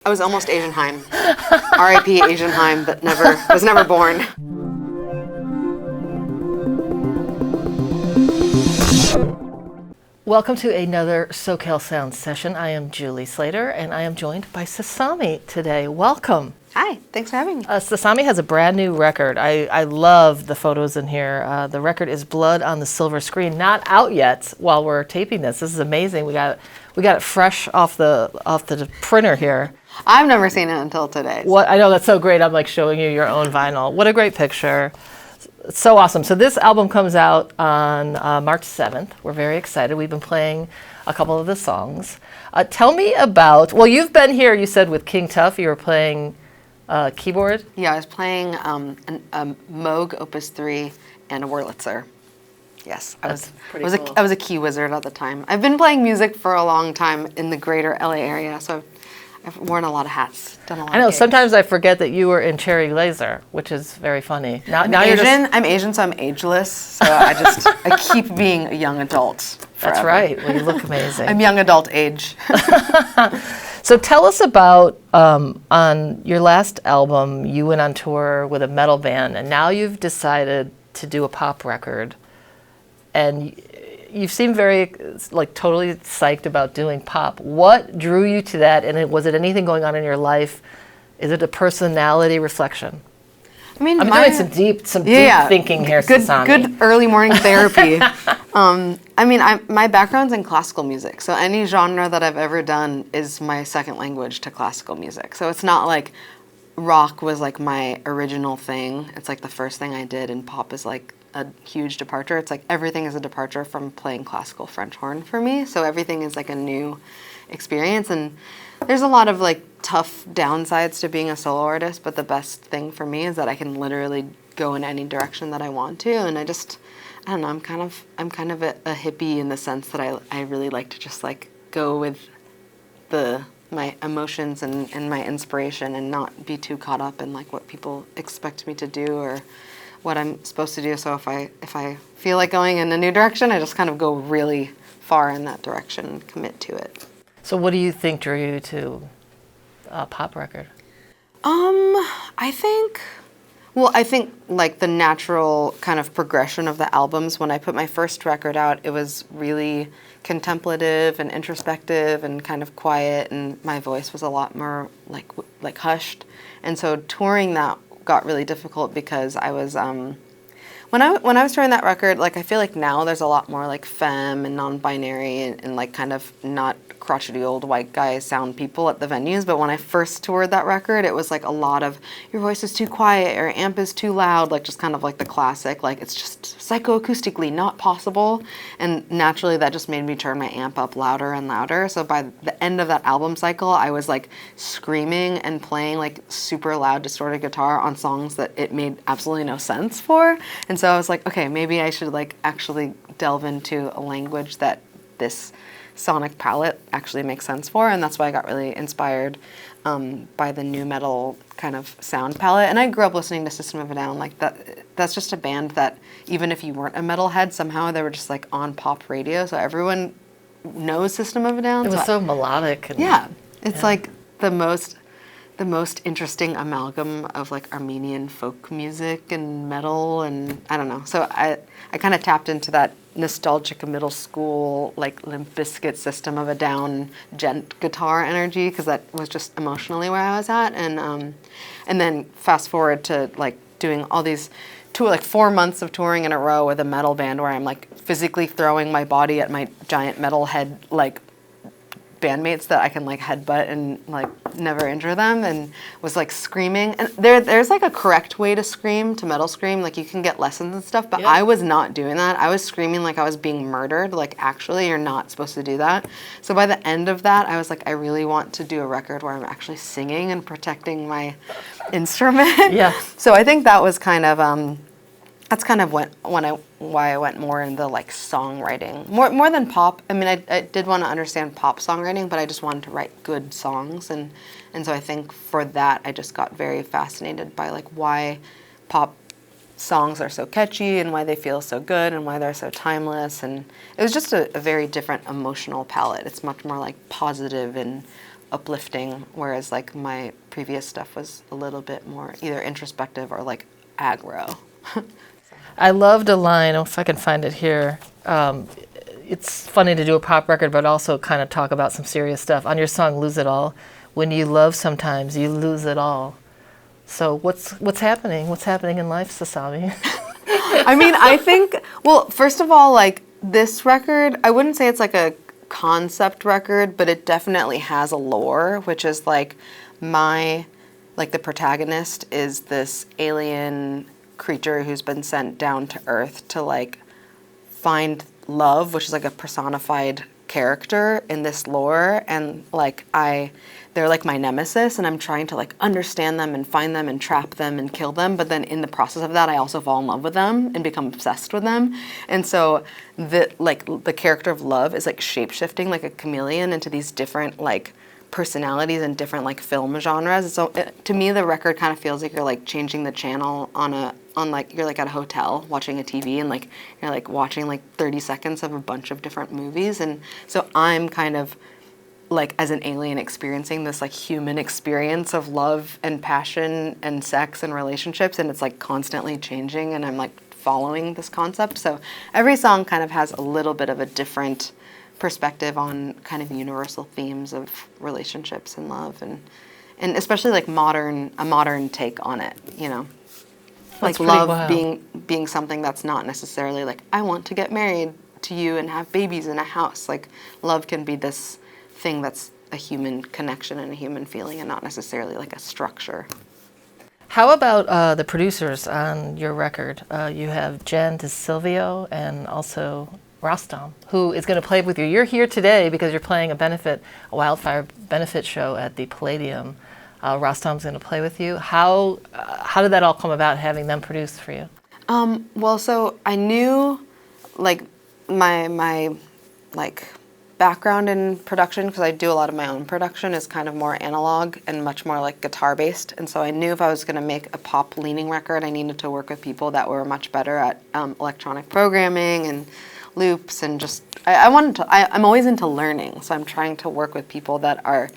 I was almost Asian Heim. R.I.P. Asian Heim, but was never born. Welcome to another SoCal Sound session. I am Julie Slater, and I am joined by Sasami today. Welcome. Hi, thanks for having me. Sasami has a brand new record. I love the photos in here. The record is Blood on the Silver Screen. Not out yet while we're taping this. This is amazing. We got it fresh off the printer here. I've never seen it until today. What I know, that's so great. I'm like showing you your own vinyl. What a great picture. It's so awesome. So this album comes out on March 7th. We're very excited. We've been playing a couple of the songs. Tell me about, well, you've been here, you said, with King Tuff. You were playing keyboard. Yeah, I was playing a Moog Opus 3 and a Wurlitzer. Yes, I was a key wizard at the time. I've been playing music for a long time in the greater LA area, so I've worn a lot of hats, done a lot. I know. Of gigs. Sometimes I forget that you were in Cherry Laser, which is very funny. I'm Asian. I'm Asian, so I'm ageless. So I keep being a young adult. Forever. That's right. Well, you look amazing. I'm young adult age. So tell us about on your last album, you went on tour with a metal band, and now you've decided to do a pop record, and you seem very totally psyched about doing pop. What drew you to that, and was it anything going on in your life? Is it a personality reflection? I mean, I'm doing some deep thinking here, Sasami. Good early morning therapy. I mean, my background's in classical music, so any genre that I've ever done is my second language to classical music. So it's not like rock was like my original thing. It's like the first thing I did, and pop is like a huge departure. It's like everything is a departure from playing classical French horn for me. So everything is like a new experience, and there's a lot of like tough downsides to being a solo artist, but the best thing for me is that I can literally go in any direction that I want to, and I don't know, I'm kind of a hippie in the sense that I really like to just like go with my emotions and my inspiration and not be too caught up in like what people expect me to do or what I'm supposed to do. So if I feel like going in a new direction, I just kind of go really far in that direction and commit to it. So what do you think drew you to a pop record? I think like the natural kind of progression of the albums. When I put my first record out, it was really contemplative and introspective and kind of quiet, and my voice was a lot more like hushed. And so touring that got really difficult because I was when I was touring that record, like I feel like now there's a lot more like femme and non-binary and like kind of not crotchety old white guy sound people at the venues. But when I first toured that record, it was like a lot of your voice is too quiet, your amp is too loud, like just kind of like the classic, like it's just psychoacoustically not possible. And naturally that just made me turn my amp up louder and louder. So by the end of that album cycle, I was like screaming and playing like super loud distorted guitar on songs that it made absolutely no sense for. And so I was like, okay, maybe I should like actually delve into a language that this sonic palette actually makes sense for, and that's why I got really inspired by the new metal kind of sound palette. And I grew up listening to System of a Down. Like that's just a band that even if you weren't a metalhead, somehow they were just like on pop radio, so everyone knows System of a Down. It was so melodic. It's like the most interesting amalgam of like Armenian folk music and metal, and I don't know. So I kind of tapped into that nostalgic middle school like Limp Bizkit System of a Down gent guitar energy, because that was just emotionally where I was at. And then fast forward to like doing all these like 4 months of touring in a row with a metal band where I'm like physically throwing my body at my giant metal head like bandmates that I can like headbutt and like never injure them, and was like screaming. And there's like a correct way to scream, to metal scream, like you can get lessons and stuff, but I was not doing that. I was screaming like I was being murdered, like actually you're not supposed to do that. So by the end of that, I was like, I really want to do a record where I'm actually singing and protecting my instrument. Yeah. So I think that was kind of that's kind of why I went more into like songwriting, more than pop. I mean, I did want to understand pop songwriting, but I just wanted to write good songs, and so I think for that I just got very fascinated by like why pop songs are so catchy and why they feel so good and why they're so timeless. And it was just a very different emotional palette. It's much more like positive and uplifting, whereas like my previous stuff was a little bit more either introspective or like aggro. I loved a line, if I can find it here. It's funny to do a pop record, but also kind of talk about some serious stuff. On your song "Lose It All," when you love sometimes, you lose it all. So what's happening? What's happening in life, Sasami? I mean, I think, well, first of all, like this record, I wouldn't say it's like a concept record, but it definitely has a lore, which is like the protagonist is this alien creature who's been sent down to Earth to like find love, which is like a personified character in this lore, and like they're like my nemesis, and I'm trying to like understand them and find them and trap them and kill them, but then in the process of that I also fall in love with them and become obsessed with them. And so the character of Love is like shape-shifting like a chameleon into these different like personalities and different like film genres. So to me the record kind of feels like you're like changing the channel on like you're like at a hotel watching a TV, and like you're like watching like 30 seconds of a bunch of different movies. And so I'm kind of like as an alien experiencing this like human experience of love and passion and sex and relationships, and it's like constantly changing, and I'm like following this concept. So every song kind of has a little bit of a different perspective on kind of universal themes of relationships and love, and especially like a modern take on it, you know. Like love being something that's not necessarily like I want to get married to you and have babies in a house. Like love can be this thing that's a human connection and a human feeling, and not necessarily like a structure. How about the producers on your record? You have Jen DeSilvio and also Rostam, who is going to play with you. You're here today because you're playing a wildfire benefit show at the Palladium. Rostam's going to play with you. How did that all come about, having them produce for you? Well, so I knew like my like background in production, because I do a lot of my own production, is kind of more analog and much more like guitar based. And so I knew if I was going to make a pop leaning record, I needed to work with people that were much better at electronic programming and loops, and just I'm always into learning, so I'm trying to work with people that are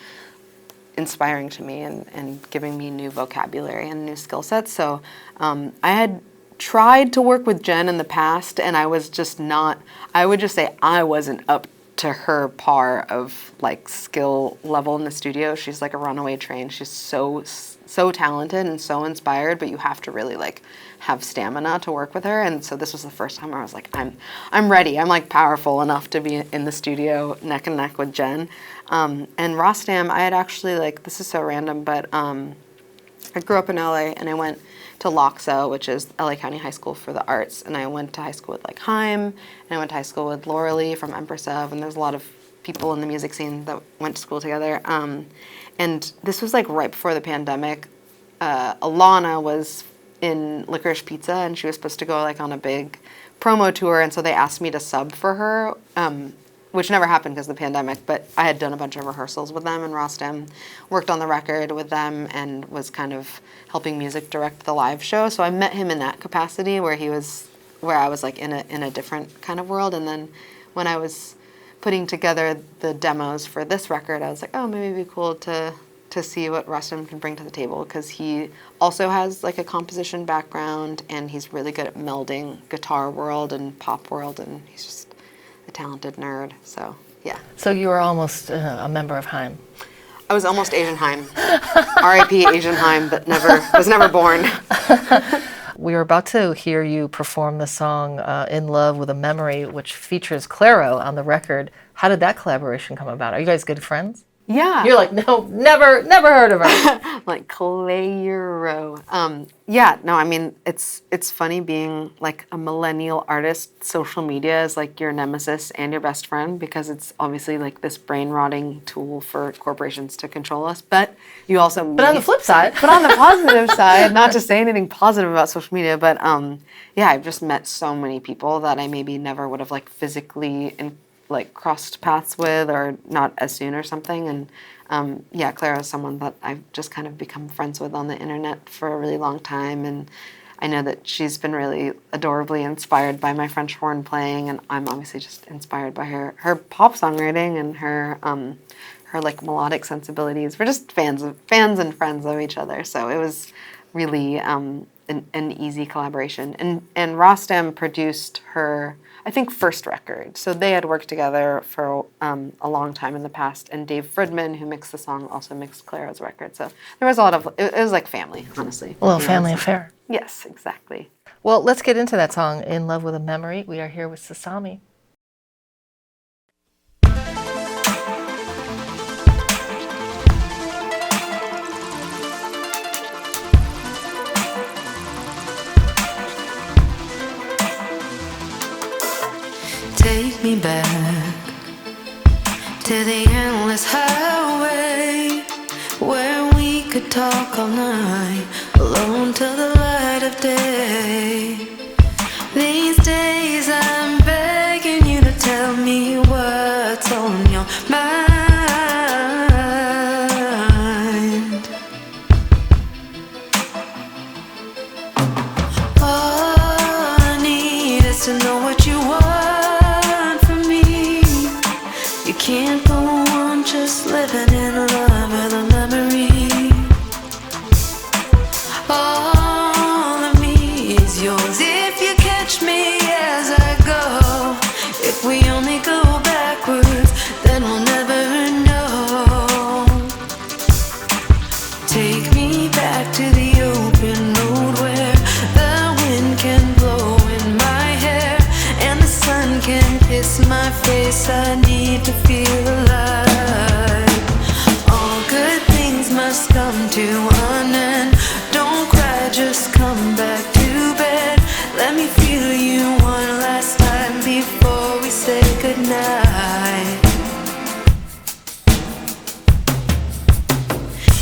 inspiring to me and giving me new vocabulary and new skill sets. So I had tried to work with Jen in the past, and I was just not, I would just say I wasn't up to her par of like skill level in the studio. She's like a runaway train. She's so talented and so inspired, but you have to really like have stamina to work with her. And so this was the first time where I was like, I'm ready. I'm like powerful enough to be in the studio neck and neck with Jen. And Rostam, I had actually like, this is so random, but I grew up in LA, and I went to LACHSA, which is LA County High School for the Arts, and I went to high school with like Haim, and I went to high school with Laura Lee from Empress of, and there's a lot of people in the music scene that went to school together. And this was like right before the pandemic. Alana was in Licorice Pizza, and she was supposed to go like on a big promo tour, and so they asked me to sub for her, which never happened because of the pandemic, but I had done a bunch of rehearsals with them, and Rostam worked on the record with them and was kind of helping music direct the live show. So I met him in that capacity where I was like in a different kind of world. And then when I was putting together the demos for this record, I was like, oh, maybe it'd be cool to see what Rostam can bring to the table, because he also has like a composition background, and he's really good at melding guitar world and pop world, and he's just a talented nerd. So yeah. So you were almost a member of Haim. I was almost Asian Haim. R.I.P. Asian Haim, but was never born. We were about to hear you perform the song In Love with a Memory, which features Clairo on the record. How did that collaboration come about? Are you guys good friends? Yeah. You're like, no, never heard of her. Like Clairo. Yeah, no, I mean, it's funny being like a millennial artist. Social media is like your nemesis and your best friend, because it's obviously like this brain-rotting tool for corporations to control us. But you also... But on the flip side... But on the positive side, not to say anything positive about social media, but yeah, I've just met so many people that I maybe never would have like physically like crossed paths with, or not as soon or something. And yeah, Clairo is someone that I've just kind of become friends with on the internet for a really long time, and I know that she's been really adorably inspired by my French horn playing, and I'm obviously just inspired by her pop songwriting and her her like melodic sensibilities. We're just fans and friends of each other. So it was really an easy collaboration. And Rostam produced her, I think, first record. So they had worked together for a long time in the past. And Dave Fridman, who mixed the song, also mixed Clara's record. So there was a lot of, it was like family, honestly. A little family affair. Yes, exactly. Well, let's get into that song, In Love with a Memory. We are here with Sasami. Take me back to the endless highway where we could talk all night, alone till the light of day. These days I'm begging you to tell me what's on your mind. All I need is to know what you want. Can't go on just living in love with a memory. All of me is yours if you catch me as I go. If we only go backwards, then we'll never know. Take me back to the open road where the wind can blow in my hair and the sun can kiss my face. I need to feel alive. All good things must come to an end. Don't cry, just come back to bed. Let me feel you one last time before we say goodnight.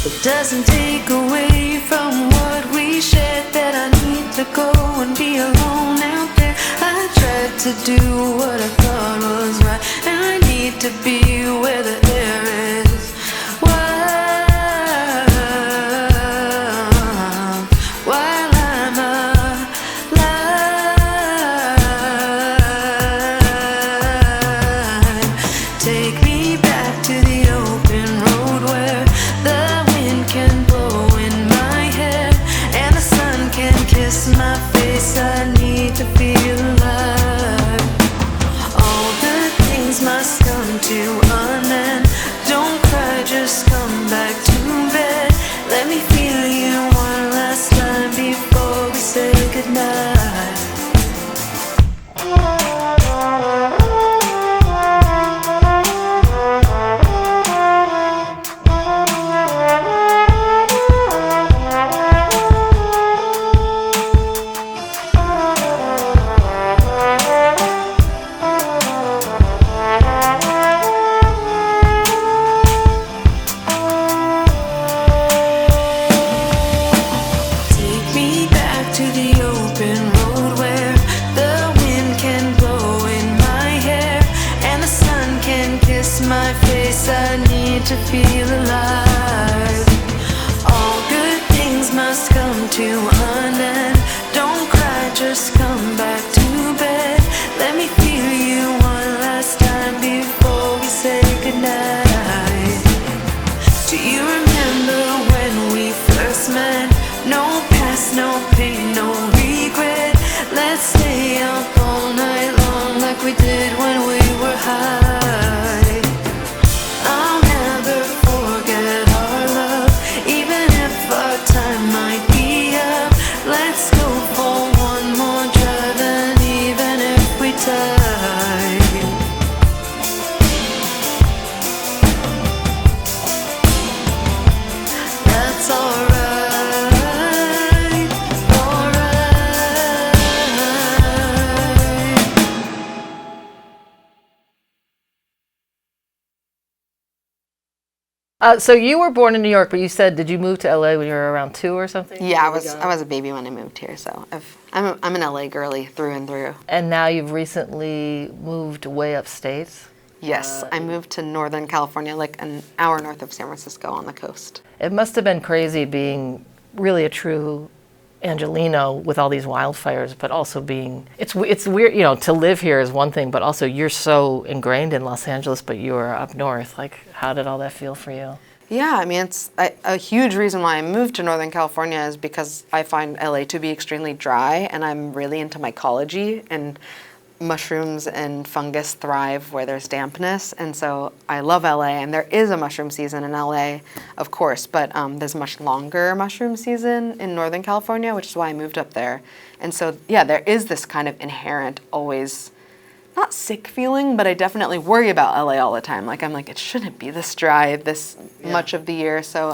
It doesn't take away from what we shared that I need to go and be alone out there. I tried to do what I thought was right, and I need to be where the air is while I'm alive. Take me back to the open road where the wind can blow in my hair and the sun can kiss my face. I need to feel alive. All good things must come to an end. Don't cry, just come back to bed. Let me feel you one last time before we say goodnight. I need to feel alive. All good things must come to an end. Don't cry, just come back to bed. Let me feel you one last time before we say goodnight. Do you remember when we first met? No past, no pain, no regret. Let's stay up all night long like we did when we were high. I'll never forget our love, even if our time might be up. Let's go for one more drive, and even if we die, that's alright, alright. So you were born in New York, but you said, did you move to LA when you were around 2 or something? Yeah, I was a baby when I moved here, so I'm an LA girly through and through. And now you've recently moved way upstate. Yes, I moved to Northern California, like an hour north of San Francisco on the coast. It must have been crazy being really a true Angelino with all these wildfires, but also being it's weird, you know, to live here is one thing, but also you're so ingrained in Los Angeles, but you are up north. Like, how did all that feel for you? Yeah, I mean, it's a huge reason why I moved to Northern California is because I find LA to be extremely dry, and I'm really into mycology, and mushrooms and fungus thrive where there's dampness, and so I love LA, and there is a mushroom season in LA, of course, but there's a much longer mushroom season in Northern California, which is why I moved up there. And so, yeah, there is this kind of inherent, always, not sick feeling, but I definitely worry about LA all the time. Like, I'm like, it shouldn't be this dry this much of the year. So,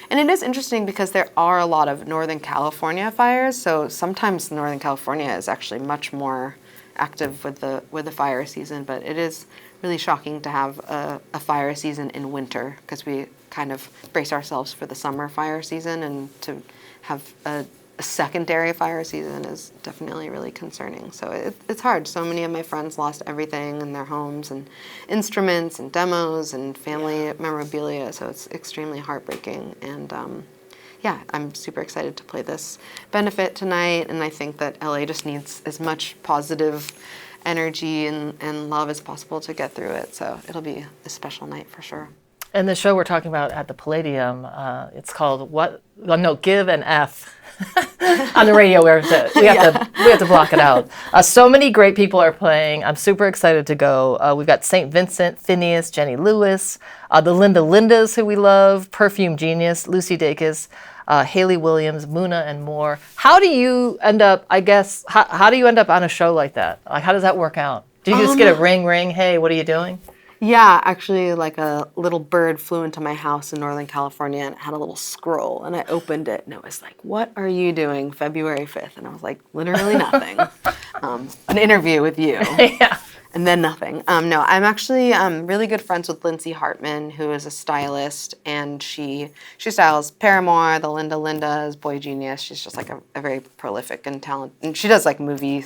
and it is interesting because there are a lot of Northern California fires. So sometimes Northern California is actually much more active with the fire season. But it is really shocking to have a fire season in winter because we kind of brace ourselves for the summer fire season, and to have a secondary fire season is definitely really concerning. So it's hard. So many of my friends lost everything in their homes, and instruments and demos and family memorabilia. So it's extremely heartbreaking. And yeah, I'm super excited to play this benefit tonight. And I think that LA just needs as much positive energy and love as possible to get through it. So it'll be a special night for sure. And the show we're talking about at the Palladium, it's called what? Well, no, Give and F. On the radio, we have to block it out. So many great people are playing. I'm super excited to go. We've got St. Vincent, Phineas, Jenny Lewis, the Linda Lindas, who we love, Perfume Genius, Lucy Dacus, Haley Williams, Muna, and more. How do you end up? I guess how do you end up on a show like that? Like, how does that work out? Do you just get a ring? Hey, what are you doing? Yeah, actually, like a little bird flew into my house in Northern California, and it had a little scroll, and I opened it, and it was like, "What are you doing February 5th?" And I was like, "Literally nothing." An interview with you. Yeah. And then nothing. No, I'm actually really good friends with Lindsay Hartman, who is a stylist, and she styles Paramore, the Linda Lindas, Boy Genius. She's just like a very prolific and talented, and she does like movie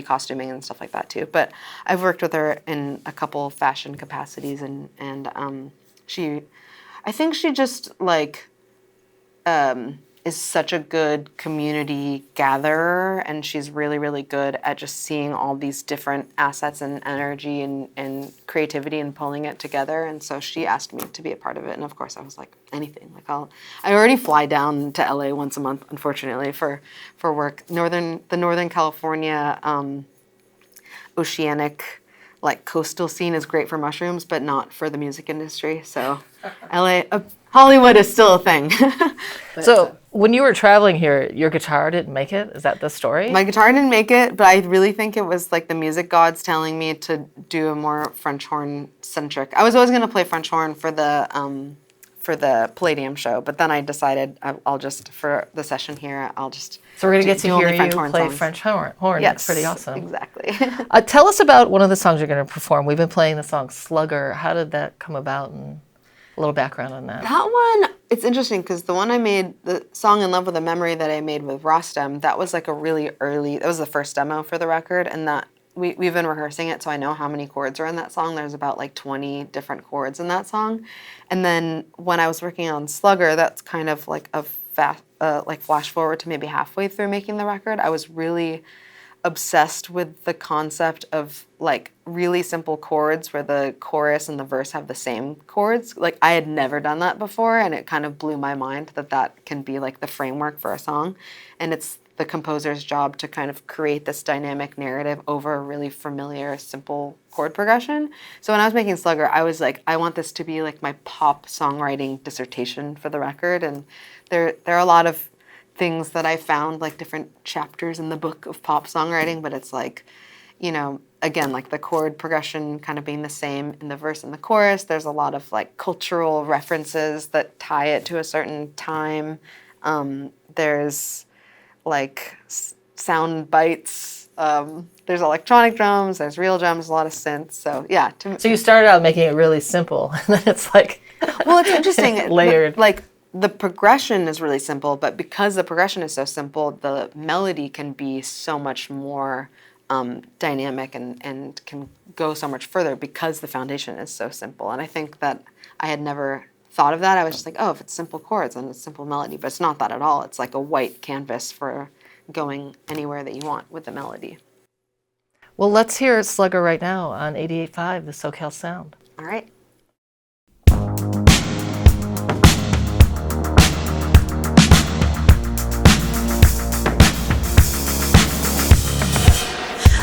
costuming and stuff like that too. But I've worked with her in a couple fashion capacities, and I think she just like is such a good community gatherer, and she's really, really good at just seeing all these different assets and energy and creativity and pulling it together. And so she asked me to be a part of it, and of course I was like, anything. Like I already fly down to LA once a month, unfortunately, for work. The Northern California oceanic, like coastal scene is great for mushrooms, but not for the music industry. So LA, Hollywood is still a thing. So when you were traveling here, your guitar didn't make it? Is that the story? My guitar didn't make it, but I really think it was like the music gods telling me to do a more French horn centric. I was always going to play French horn for the Palladium show, but then I decided I'll just, for the session here, I'll just So we're going to get to do only hear French you horn play songs. French horn. Yes, That's pretty awesome. Exactly. Tell us about one of the songs you're going to perform. We've been playing the song Slugger. How did that come about, and a little background on that? That one, it's interesting because the one I made, the song In Love with a Memory that I made with Rostam, that was like a really early, that was the first demo for the record, and that we've been rehearsing it, so I know how many chords are in that song. There's about like 20 different chords in that song. And then when I was working on Slugger, that's kind of like a like flash forward to maybe halfway through making the record. I was really obsessed with the concept of like really simple chords where the chorus and the verse have the same chords. Like I had never done that before, and it kind of blew my mind that can be like the framework for a song. And it's the composer's job to kind of create this dynamic narrative over a really familiar, simple chord progression. So when I was making Slugger, I was like, I want this to be like my pop songwriting dissertation for the record. And there are a lot of things that I found, like different chapters in the book of pop songwriting, but it's like, you know, again, like the chord progression kind of being the same in the verse and the chorus. There's a lot of like cultural references that tie it to a certain time. There's like sound bites. There's electronic drums, there's real drums, a lot of synths. So yeah. So you started out making it really simple, and then it's like well, it's interesting. layered. Like the progression is really simple, but because the progression is so simple, the melody can be so much more dynamic and can go so much further because the foundation is so simple. And I think that I had never thought of that. I was just like, oh, if it's simple chords and it's simple melody, but it's not that at all. It's like a white canvas for going anywhere that you want with the melody. Well, let's hear Slugger right now on 88.5, the SoCal Sound. All right.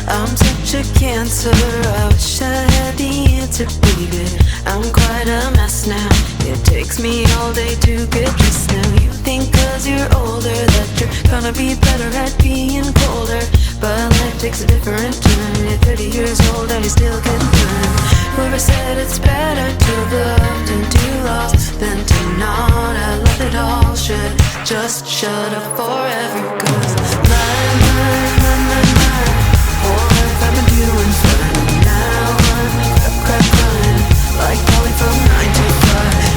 I'm such a cancer, I wish I had the answer, baby. I'm quite a mess now. It takes me all day to get dressed now. You think 'cause you're older that you're gonna be better at being colder, but life takes a different turn. You're 30 years old and you still can burn. Whoever said it's better to have loved and to lost than to not have loved at all should just shut up forever. 'Cause my life I've been doing fine. Now I'm crying like Polly from 9 to 5.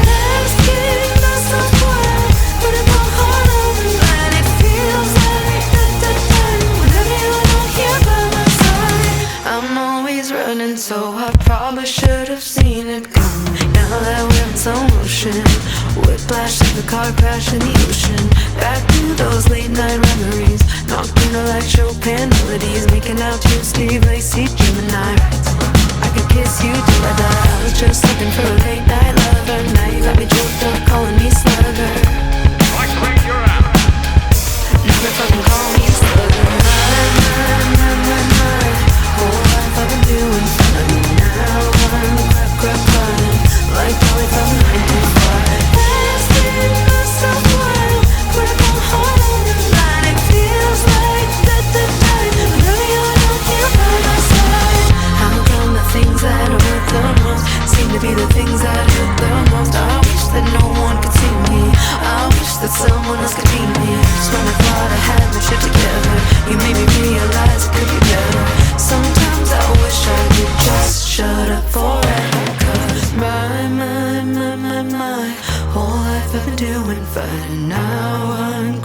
Asking myself why, but in my heart on the line, it feels like whenever you're not here by my side. I'm always running, so I probably should have seen it coming. Now that we're in slow motion, whiplash of the car crash in the ocean. Back to those late night memories, nocturnal like Chopin melodies, making out to Steve Lacy, Gemini. I could kiss you till I die. I was just looking for a late night lover. Now you got me choked up, calling me slugger. Like crank your out. Never fucking call me slugger. My whole life I've been doing fine. Now I'm crying like Polly from 9 to 5. Asking myself why, put my heart on the line. It feels like whenever you're not here by my side. How come the things that hurt the most seem to be the things that hurt the most? I wish that no one could see me. I wish that someone else could be me. Just when I thought I had my shit together, you made me realize it could be better. Sometimes I wish I could just shut up forever. 'Cause my whole life I've been doing fine, and now I'm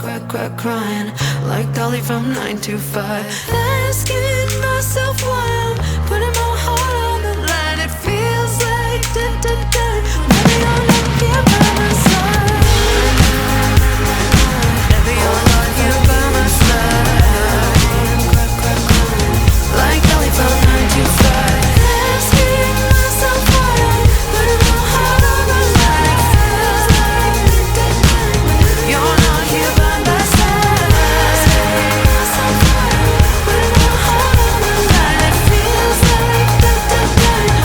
crying like Dolly from 9 to 5. Asking myself why I'm putting my heart on the line. It feels like whenever you're not here by my side. Whenever you're not here by my side. Crying like Dolly from 9 to 5. Asking myself why I'm putting my heart on the line. It feels like whenever you're not here by my side. Asking myself why I'm putting my heart on the line. It feels like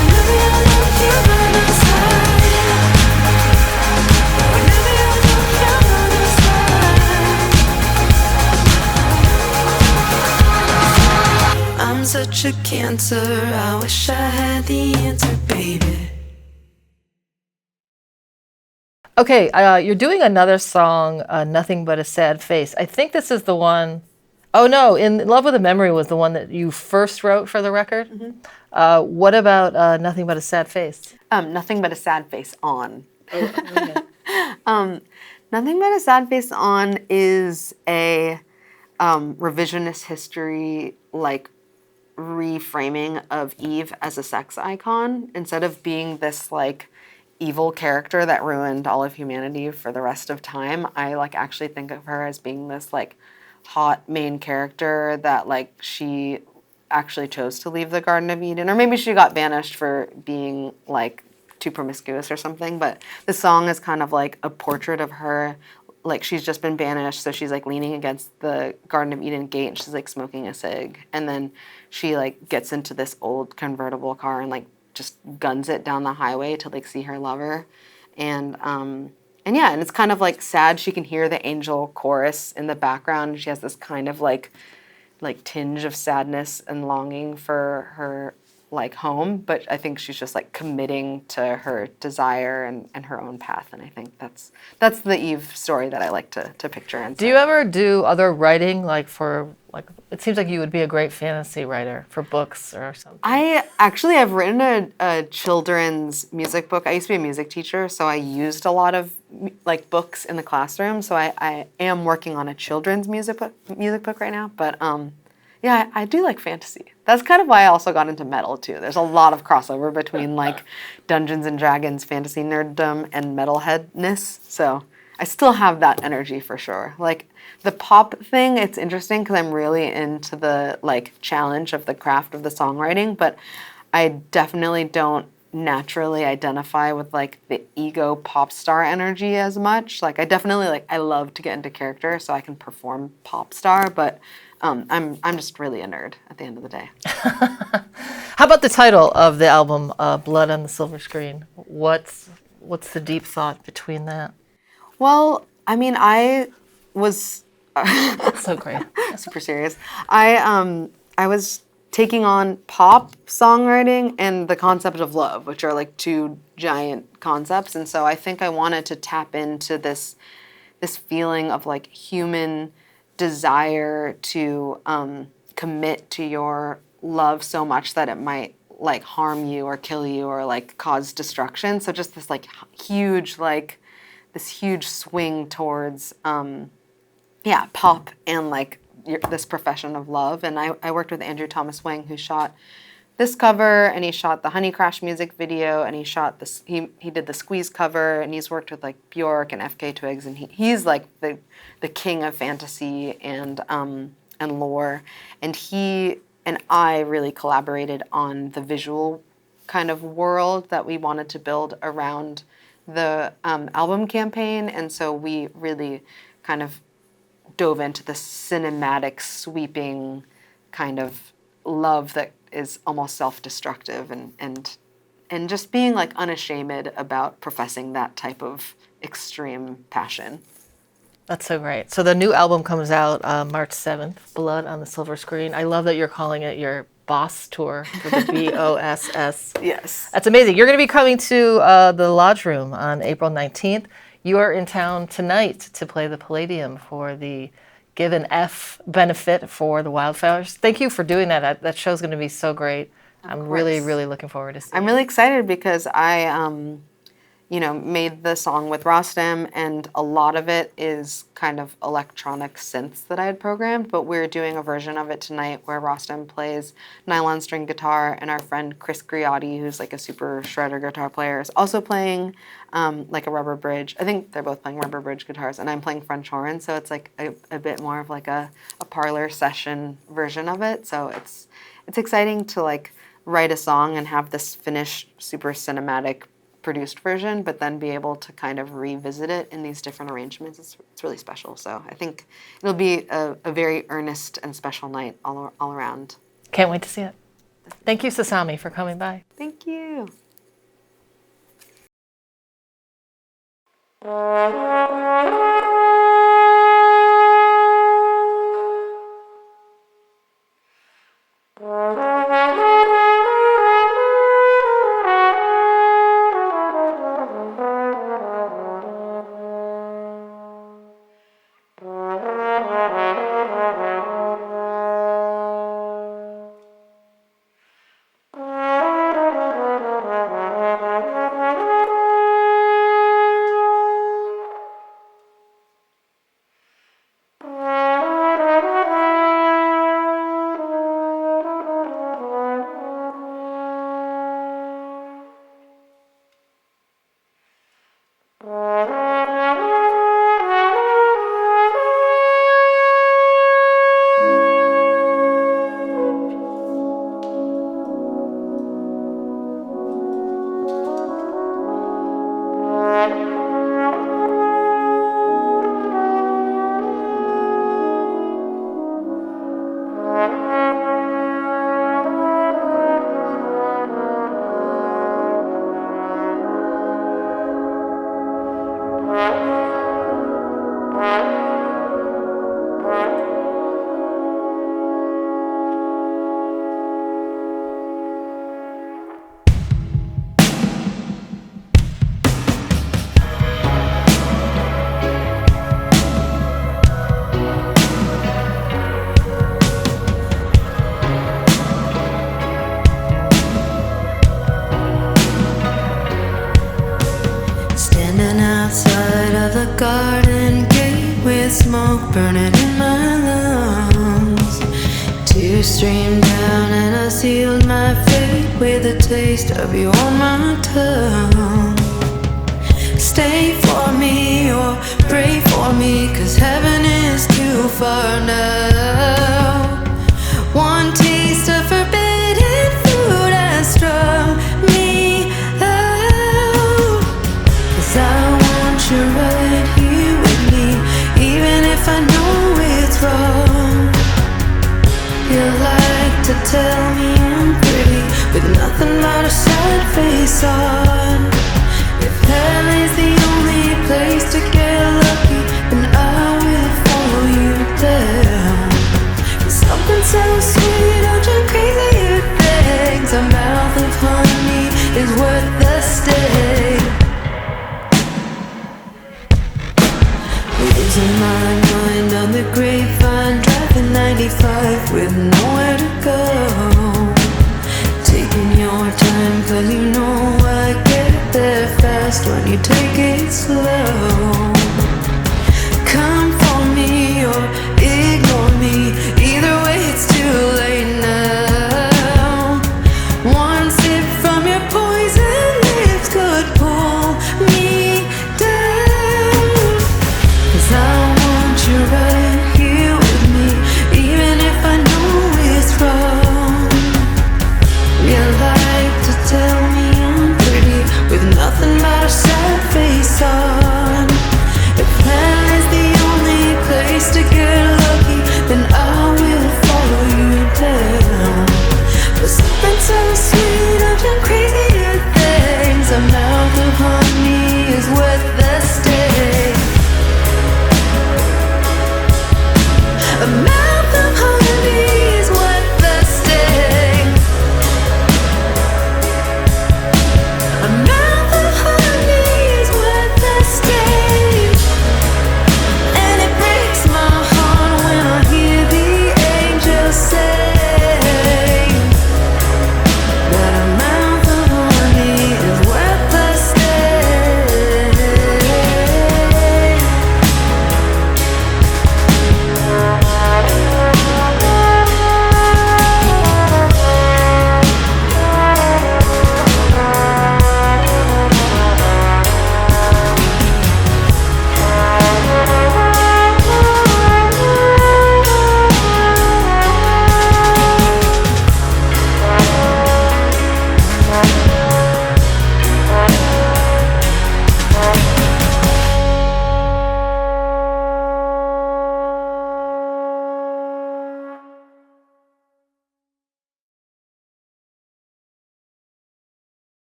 whenever you're not here by my side. Whenever you're not here by my side. I'm such a cancer, I wish I had the answer, baby. Okay, you're doing another song, Nothing But a Sad Face. I think this is the one, oh no, In Love with a Memory was the one that you first wrote for the record. What about Nothing But a Sad Face? Nothing But a Sad Face On. Nothing But a Sad Face On is a revisionist history, like, reframing of Eve as a sex icon. Instead of being this, like, evil character that ruined all of humanity for the rest of time, I, like, actually think of her as being this, like, hot main character that, like, she actually chose to leave the Garden of Eden. Or maybe she got banished for being, like, too promiscuous or something. But the song is kind of like a portrait of her. Like, she's just been banished, so she's, like, leaning against the Garden of Eden gate, and she's, like, smoking a cig. And then she, like, gets into this old convertible car and, like, just guns it down the highway to, like, see her lover. And yeah, and it's kind of, like, sad. She can hear the angel chorus in the background. She has this kind of, like tinge of sadness and longing for her, like, home, but I think she's just, like, committing to her desire and her own path, and I think that's the Eve story that I like to picture. And Do you ever do other writing, like for, like, it seems like you would be a great fantasy writer for books or something. I've written a children's music book. I used to be a music teacher, so I used a lot of, like, books in the classroom, so I am working on a children's music book right now, but Yeah, I do like fantasy. That's kind of why I also got into metal too. There's a lot of crossover between like Dungeons and Dragons fantasy nerddom and metalheadness. So I still have that energy for sure. Like the pop thing, it's interesting because I'm really into the like challenge of the craft of the songwriting, but I definitely don't naturally identify with like the ego pop star energy as much. Like I definitely like I love to get into character so I can perform pop star, but I'm just really a nerd at the end of the day. How about the title of the album, Blood on the Silver Screen? What's the deep thought between that? Well, I mean, I was So great. super serious. I was taking on pop songwriting and the concept of love, which are like two giant concepts, and so I think I wanted to tap into this feeling of like human desire to commit to your love so much that it might like harm you or kill you or like cause destruction. So just this like huge like this huge swing towards pop and like this profession of love. And I worked with Andrew Thomas Wang, who shot this cover, and he shot the Honey Crash music video, and he shot this. He did the Squeeze cover, and he's worked with like Bjork and FK Twigs, and he's like the king of fantasy and lore. And he and I really collaborated on the visual kind of world that we wanted to build around the album campaign, and so we really kind of dove into the cinematic, sweeping kind of love that is almost self-destructive and just being like unashamed about professing that type of extreme passion. That's so great. So the new album comes out March 7th, Blood on the Silver Screen. I love that you're calling it your Boss Tour for the BOSS. Yes. That's amazing. You're going to be coming to the Lodge Room on April 19th. You are in town tonight to play the Palladium for the Give an F benefit for the Wildflowers. Thank you for doing that. That show's going to be so great. I'm really, really looking forward to seeing it. I'm really excited because I made the song with Rostam, and a lot of it is kind of electronic synths that I had programmed, but we're doing a version of it tonight where Rostam plays nylon string guitar, and our friend Chris Griotti, who's like a super shredder guitar player, is also playing like a rubber bridge. I think they're both playing rubber bridge guitars, and I'm playing French horn, so it's like a bit more of like a parlor session version of it. So it's exciting to like write a song and have this finished, super cinematic produced version, but then be able to kind of revisit it in these different arrangements. It's really special. So I think it'll be a very earnest and special night all around. Can't wait to see it. Thank you, Sasami, for coming by. Thank you. Standing outside of the garden gate with smoke burning in my lungs, tears tears streamed down and I sealed my fate with a taste of you on my tongue. Stay for me or pray for me, 'cause heaven is too far now. One taste of forbidden fruit has strung me out. 'Cause I want you right here with me, even if I know it's wrong. You like to tell me I'm pretty, with nothing but a sad face on. If hell is the only place to get lucky, then I will follow you down. Something so sweet, don't you crazy it begs. A mouth of honey is worth the stay. Losing my mind on the grapevine, driving 95 with nowhere to go. Taking your time, 'cause you know I get there fast when you take it slow.